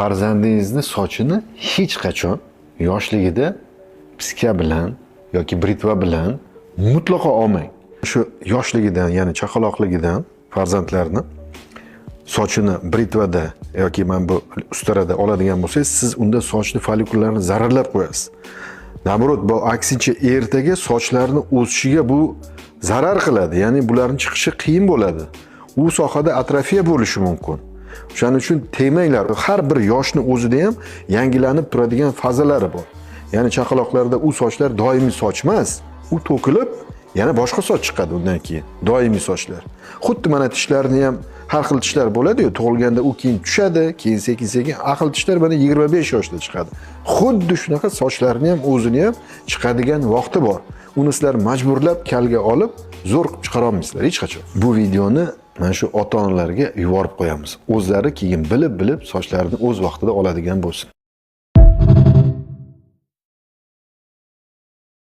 farzandingizni sochini hech qachon yoshligida piska bilan yoki britva bilan mutlaqo olmang. Shu yoshligidan, ya'ni chaqaloqligidan farzandlarni sochini britvada yoki mana bu ustarada oladigan bo'lsangiz, siz unda sochni follikullarini zararlab qo'yasiz. Nabrot, bu aksincha ertaga sochlarni o'sishiga bu zarar qiladi. Ya'ni bularning chiqishi qiyin bo'ladi. U sohada atrofiya bo'lishi mumkin. Shuning uchun tegmanglar. Har bir yoshni o'zida ham yangilanib turadigan fazalari bor. Ya'ni chaqaloqlarda u sochlar doimiy soch emas. U to'kilib, yana boshqa soch chiqadi undan keyin. Doimiy sochlar. Xuddi mana tishlarni ham har xil tishlar bo'ladi-yu, tug'ilganda u keyin tushadi, keyin sekin-sekin aql tishlar mana 25 yoshda chiqadi. Xuddi shunaqa sochlarni ham o'zini ham chiqadigan vaqti bor. Uni sizlar majburlab kalga olib, zo'r qilib chiqara olmaysizlar hech qachon. Bu videoni mana shu ota-onalarga yuborib qo'yamiz. O'zlari keyin bilib-bilib sochlarini o'z vaqtida oladigan bo'lsin.